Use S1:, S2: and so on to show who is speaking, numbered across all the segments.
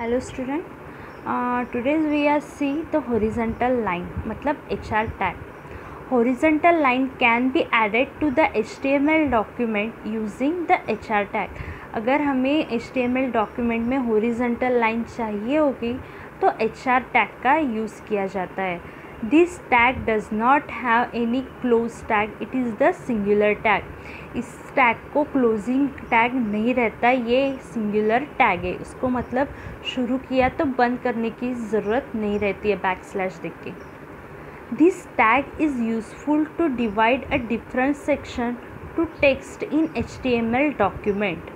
S1: Hello student, today's we are see the horizontal line मतलब HR tag. Horizontal line can be added to the HTML document using the HR tag. अगर हमें HTML document में horizontal line चाहिए होगी तो HR tag का use किया जाता है. This tag does not have any close tag, it is the singular tag. इस टैग को क्लोजिंग टैग नहीं रहता, ये सिंगुलर टैग है. इसको मतलब शुरू किया तो बंद करने की ज़रूरत नहीं रहती है बैकस्लैश देख के. This tag is useful to divide a different section to text in HTML document.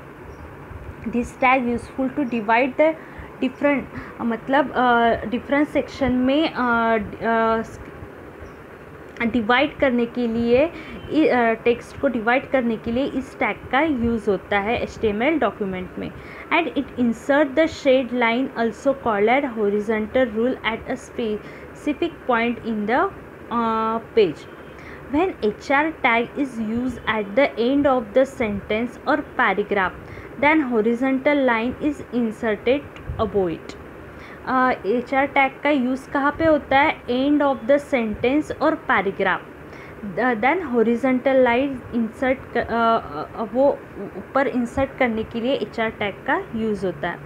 S1: This tag useful to divide the different मतलब डिफरेंट सेक्शन में डिवाइड करने के लिए, टेक्स्ट को डिवाइड करने के लिए इस टैग का यूज़ होता है HTML डॉक्यूमेंट में. And it insert the shade line also called add horizontal rule at a specific point in the page. When HR tag is used at the end of the sentence or paragraph, then horizontal line is inserted above it. HR tag का use कहाँ पे होता है? End of the sentence और paragraph. Then horizontal line insert वो ऊपर insert करने के लिए HR टैग का यूज़ होता है.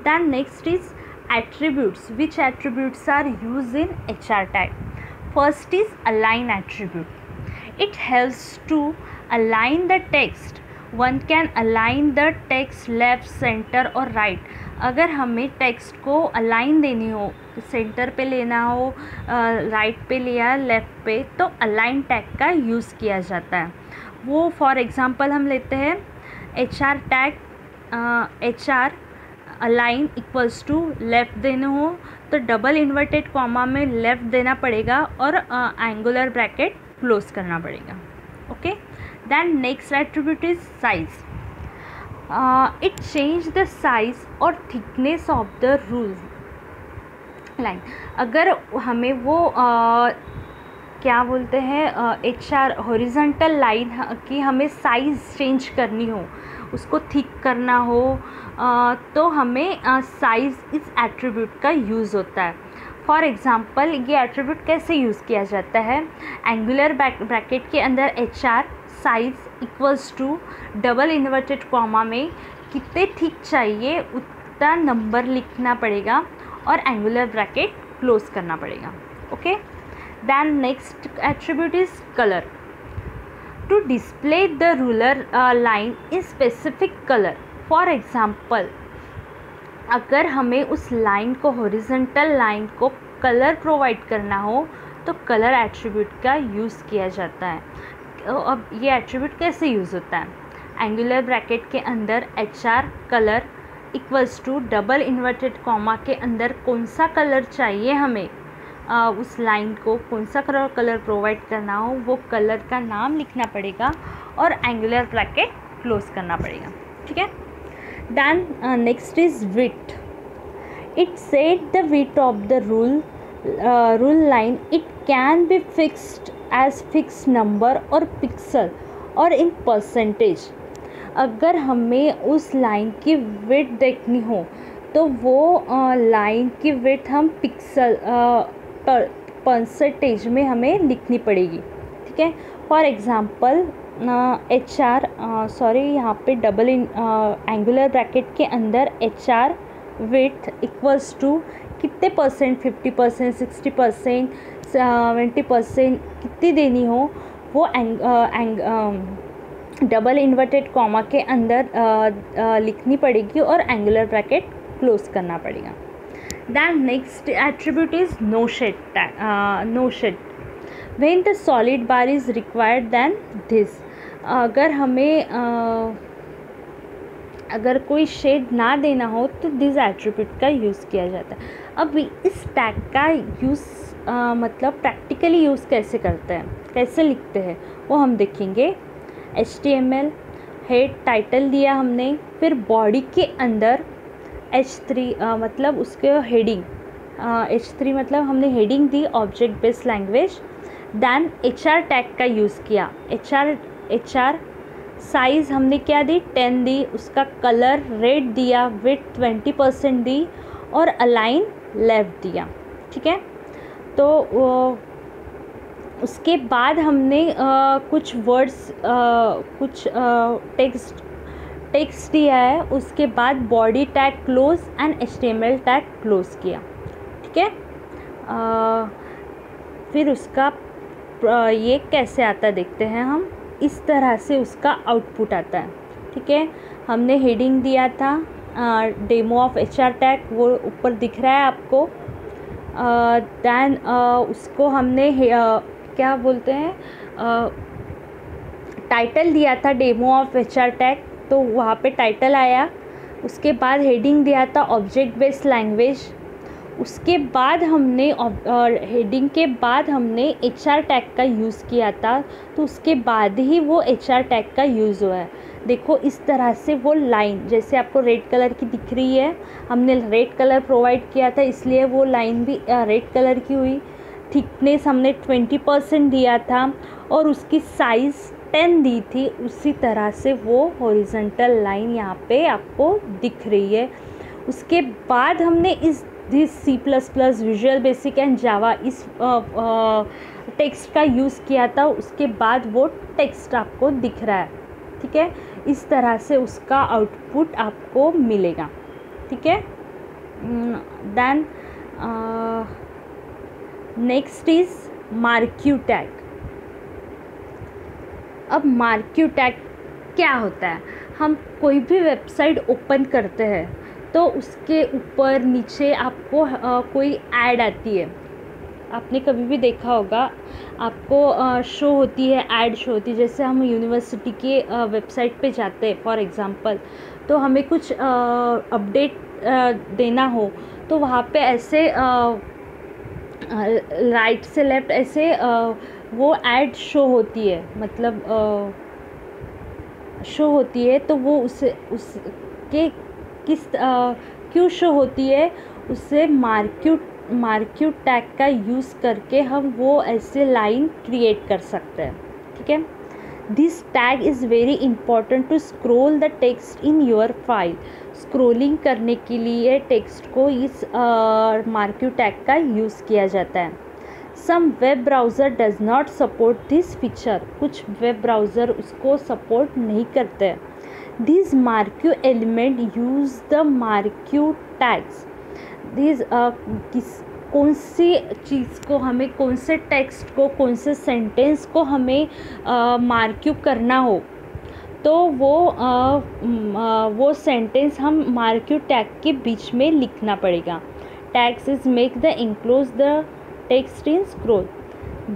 S1: Then next is attributes. Which attributes are use in HR tag? First is align attribute. It helps to align the text. One can align the text left, center or right. अगर हमें text को align देनी हो, centre पे लेना हो, right पे लिया लेफ़्ट पे, तो अलाइन टैग का यूज़ किया जाता है. वो फॉर एग्ज़ाम्पल हम लेते हैं HR tag. HR align equals to left देना हो तो डबल इन्वर्टेड कॉमा में लेफ़्ट देना पड़ेगा और एंगुलर ब्रैकेट क्लोज करना पड़ेगा. Okay. Then next attribute is size. It change the size और thickness of the rule line. अगर हमें वो क्या बोलते हैं HR हॉरिजॉन्टल लाइन की हमें साइज़ चेंज करनी हो, उसको थिक करना हो, तो हमें साइज़ इस एट्रीब्यूट का यूज़ होता है. फॉर एग्ज़ाम्पल ये एट्रीब्यूट कैसे यूज़ किया जाता है? एंगुलर ब्रैकेट के अंदर HR size equals to double inverted comma में कितने थिक चाहिए उतना नंबर लिखना पड़ेगा और एंगुलर ब्रैकेट क्लोज करना पड़ेगा. Okay. Then next attribute is colour. To display the ruler line in specific colour. For example अगर हमें उस लाइन को, हॉरिजॉन्टल लाइन को कलर प्रोवाइड करना हो तो कलर एट्रीब्यूट का यूज़ किया जाता है. अब ये एट्रीब्यूट कैसे यूज़ होता है? एंगुलर ब्रैकेट के अंदर HR colour equals to double inverted comma के अंदर कौन सा कलर चाहिए हमें, उस लाइन को कौन सा कलर प्रोवाइड करना हो वो कलर का नाम लिखना पड़ेगा और एंगुलर ब्रैकेट क्लोज करना पड़ेगा. ठीक है. Then next is width. It set the width of the rule line. It can be fixed as fix number और पिक्सल और इन परसेंटेज. अगर हमें उस लाइन की विड्थ देखनी हो तो वो लाइन की विड्थ हम पिक्सल परसेंटेज में हमें लिखनी पड़ेगी. ठीक है. फॉर एग्ज़ाम्पल HR यहाँ पे डबल एंगुलर ब्रैकेट के अंदर HR विड्थ इक्वल्स टू कितने परसेंट, 50%, 60%, 70% कितनी देनी हो वो डबल इन्वर्टेड कॉमा के अंदर लिखनी पड़ेगी और एंगुलर ब्रैकेट क्लोज करना पड़ेगा. Then next attribute is no shade. No shade. When the solid bar is required then this. अगर हमें अगर कोई शेड ना देना हो तो दिस एट्रीब्यूट का यूज़ किया जाता है. अब इस टैग का यूज़ मतलब प्रैक्टिकली यूज़ कैसे करते हैं, कैसे लिखते हैं वो हम देखेंगे. HTML हेड टाइटल दिया हमने, फिर बॉडी के अंदर H3 मतलब उसके हेडिंग, H3 मतलब हमने हेडिंग दी object based language. Then HR tag का यूज़ किया. HR साइज़ हमने क्या दी, 10 दी, उसका कलर रेड दिया, विड्थ 20% दी और अलाइन लेफ्ट दिया, ठीक है। तो उसके बाद हमने कुछ वर्ड्स कुछ टेक्स्ट दिया है, उसके बाद body tag close and HTML tag close किया, ठीक है। फिर उसका ये कैसे आता है देखते हैं हम। इस तरह से उसका आउटपुट आता है, ठीक है। हमने हेडिंग दिया था डेमो ऑफ HR टैग, वो ऊपर दिख रहा है आपको। दैन उसको हमने क्या बोलते हैं, टाइटल दिया था डेमो ऑफ HR टैग, तो वहाँ पे टाइटल आया। उसके बाद हेडिंग दिया था ऑब्जेक्ट बेस्ड लैंग्वेज। उसके बाद हमने हेडिंग के बाद हमने HR टैग का यूज़ किया था, तो उसके बाद ही वो HR टैग का यूज़ हुआ है। देखो इस तरह से वो लाइन जैसे आपको रेड कलर की दिख रही है, हमने रेड कलर प्रोवाइड किया था इसलिए वो लाइन भी रेड कलर की हुई। थिकनेस हमने 20% दिया था और उसकी साइज़ 10 दी थी। उसी तरह से वो हॉरिजॉन्टल लाइन यहाँ पे आपको दिख रही है। उसके बाद हमने this C++, visual basic and Java इस टेक्स्ट का यूज़ किया था। उसके बाद वो टेक्स्ट आपको दिख रहा है, ठीक है। इस तरह से उसका आउटपुट आपको मिलेगा, ठीक है। Then next is marquee tag. अब मार्क्यू टैग क्या होता है, हम कोई भी वेबसाइट ओपन करते हैं तो उसके ऊपर नीचे आपको कोई ऐड आती है। आपने कभी भी देखा होगा, आपको शो होती है, ऐड शो होती है। जैसे हम यूनिवर्सिटी के वेबसाइट पे जाते हैं फॉर एग्ज़ाम्पल, तो हमें कुछ अपडेट देना हो तो वहाँ पे ऐसे राइट से लेफ़्ट ऐसे वो ऐड शो होती है, मतलब शो होती है। तो वो उसके क्यों शो होती है, उससे मार्क्यू टैग का यूज़ करके हम वो ऐसे लाइन क्रिएट कर सकते हैं, ठीक है। This tag is very important to scroll the text in your file. Scrolling करने के लिए टेक्स्ट को इस मार्क्यू टैग का यूज़ किया जाता है। Some web browser does not support this feature. कुछ वेब ब्राउज़र उसको सपोर्ट नहीं करते। These marquee element use the marquee tags. These कौन सी चीज़ को हमें, कौन से टेक्स्ट को, कौन से सेंटेंस को हमें मार्क्यू करना हो तो वो सेंटेंस हम मार्क्यू टैग के बीच में लिखना पड़ेगा। Tags is make the enclose the text in scroll.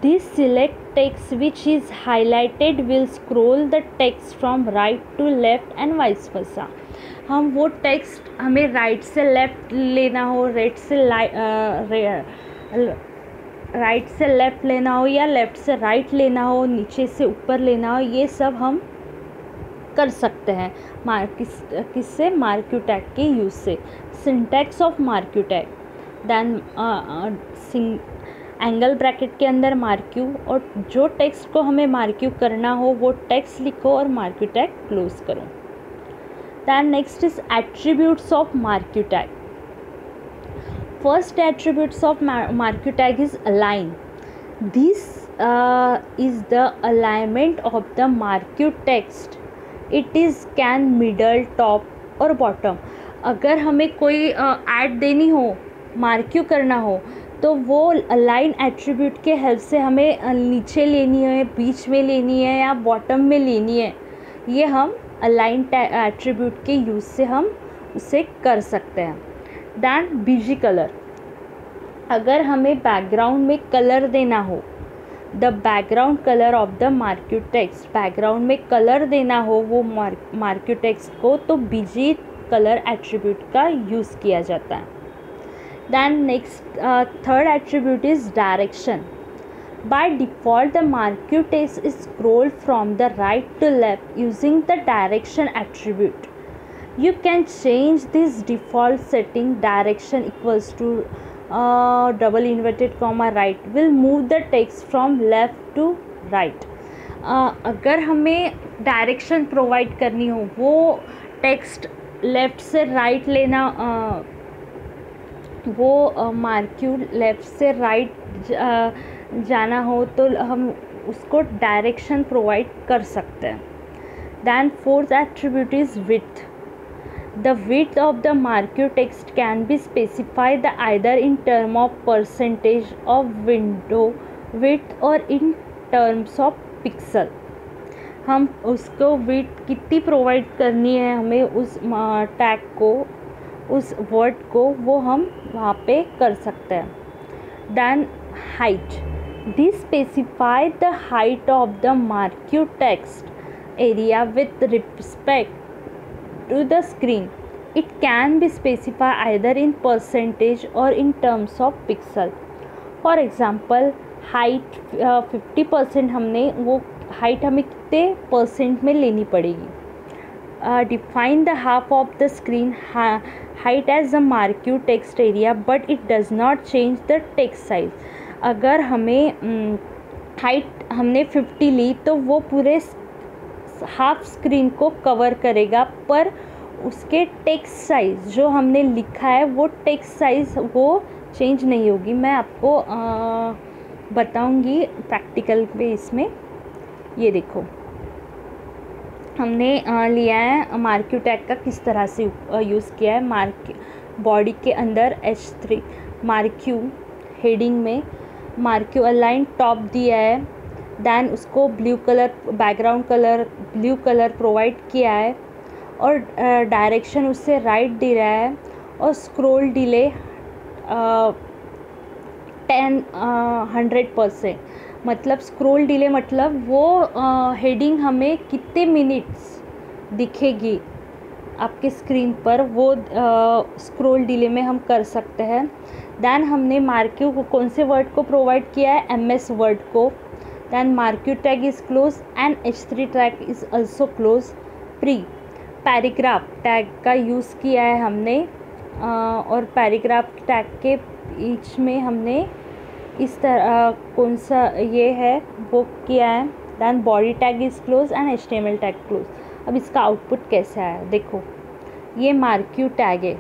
S1: This select text which is highlighted will scroll the text from right to left and vice versa. हम वो टेक्स्ट हमें राइट से left लेना हो, राइट से लेफ़्ट लेना हो या लेफ़्ट से राइट लेना हो, नीचे से ऊपर लेना हो, ये सब हम कर सकते हैं किससे, मार्क्यू टैग के यूज़ से। Syntax of marquee tag, then angle bracket के अंदर मार्क्यू, और जो टेक्स्ट को हमें मार्क्यू करना हो वो टेक्स्ट लिखो और मार्क्यू टैग क्लोज करो। Then next is attributes of marquee tag. First attributes of marquee tag is align. This is the alignment of the marquee text. It is can middle, top और bottom. अगर हमें कोई add देनी हो, marquee करना हो, तो वो अलाइन एट्रीब्यूट के हेल्प से हमें नीचे लेनी है, बीच में लेनी है या बॉटम में लेनी है, ये हम अलाइन एट्रीब्यूट के यूज़ से हम उसे कर सकते हैं। दैन बीजी कलर, अगर हमें बैकग्राउंड में कलर देना हो, the background colour of the marquee text, background में कलर देना हो वो मार्क्यू टेक्स्ट को, तो बीजी कलर एट्रीब्यूट का यूज़ किया जाता है। Then next third attribute is direction. By default the marquee text is scrolled from the right to left using the direction attribute. You can change this default setting. Direction equals to double inverted comma right will move the text from left to right. अगर हमें direction provide करनी हो, वो text left से right लेना, वो मार्क्यूल left से right जाना हो तो हम उसको डायरेक्शन प्रोवाइड कर सकते हैं. Then fourth attribute is width. The width of the marquee text can be specified either in term of percentage of window width or in terms of pixel. हम उसको width कितनी प्रोवाइड करनी है हमें उस टैग को, उस वर्ड को, वो हम वहाँ पे कर सकते हैं. Then height. This specify the height of the marquee text area with respect to the screen. It can be specified either in percentage or in terms of pixel. For example, height 50% हमने वो height हमें कितने percent में लेनी पड़ेगी. Define the half of the screen height as the marquee text area, but it does not change the text size. अगर हमें height हमने 50 ली तो वो पूरे हाफ स्क्रीन को कवर करेगा, पर उसके टेक्स्ट साइज़ जो हमने लिखा है वो टेक्स्ट साइज़ वो चेंज नहीं होगी. मैं आपको बताऊंगी प्रैक्टिकल पे इसमें. ये देखो हमने लिया है मार्क्यू टैग का किस तरह से यूज़ किया है. बॉडी के अंदर H3 मार्क्यू, हेडिंग में मार्क्यू अलाइन टॉप दिया है. दैन उसको blue colour, background colour blue colour provide किया है और डायरेक्शन उससे राइट दे रहा है. और स्क्रॉल डिले 100%. मतलब स्क्रॉल डिले मतलब वो हेडिंग हमें कितने मिनट्स दिखेगी आपके स्क्रीन पर, वो स्क्रॉल डिले में हम कर सकते हैं. दैन हमने मार्क्यू को कौन से वर्ड को प्रोवाइड किया है, MS वर्ड को. Then marquee tag is close and H3 tag is also close. Pre paragraph tag का यूज़ किया है हमने और पैराग्राफ टैग के बीच में हमने इस तरह कौन सा ये है वो किया है. Then body tag is close and HTML tag close. अब इसका आउटपुट कैसे आया देखो. ये मार्क्यू टैग है,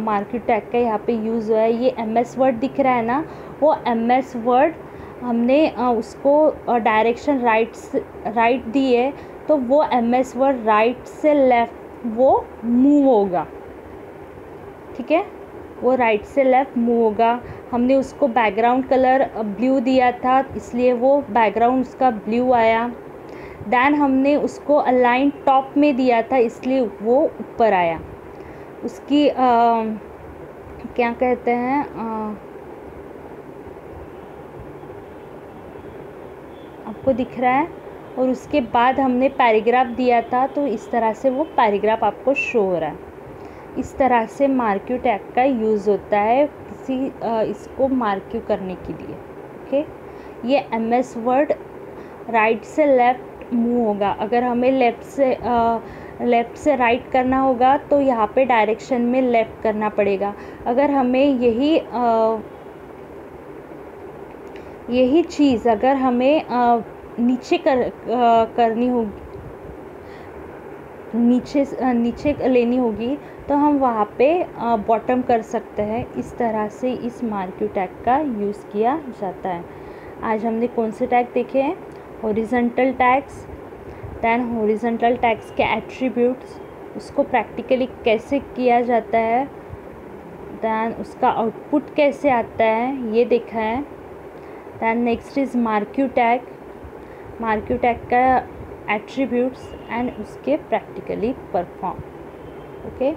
S1: मार्क्यू टैग का यहाँ पे यूज़ हुआ है. ये MS वर्ड दिख रहा है ना, वो MS वर्ड हमने उसको डायरेक्शन राइट दी है तो वो MS वर्ड राइट से लेफ़्ट वो मूव होगा. ठीक है, वो राइट से लेफ़्ट मूव होगा. हमने उसको बैकग्राउंड कलर ब्लू दिया था इसलिए वो बैकग्राउंड उसका ब्लू आया. दैन हमने उसको अलाइन टॉप में दिया था इसलिए वो ऊपर आया. उसकी क्या कहते हैं, आपको दिख रहा है. और उसके बाद हमने पैराग्राफ दिया था तो इस तरह से वो पैराग्राफ आपको शो हो रहा है. इस तरह से मार्क्यू टैग का यूज़ होता है किसी इसको मार्क्यू करने के लिए. ओके, ये MS वर्ड राइट से लेफ़्ट मूव होगा. अगर हमें लेफ़्ट से राइट करना होगा तो यहाँ पे डायरेक्शन में लेफ़्ट करना पड़ेगा. अगर हमें यही चीज़ अगर हमें नीचे करनी होगी, नीचे लेनी होगी तो हम वहाँ पे बॉटम कर सकते हैं. इस तरह से इस मार्क्यू टैग का यूज़ किया जाता है. आज हमने कौन से टैग देखे हैं, horizontal tags. Then horizontal tags के एट्रीब्यूट्स, उसको प्रैक्टिकली कैसे किया जाता है, दैन उसका आउटपुट कैसे आता है ये देखा है. Then next is marquee tag. Marquee tag का एट्रीब्यूट्स एंड उसके प्रैक्टिकली परफॉर्म. ओके.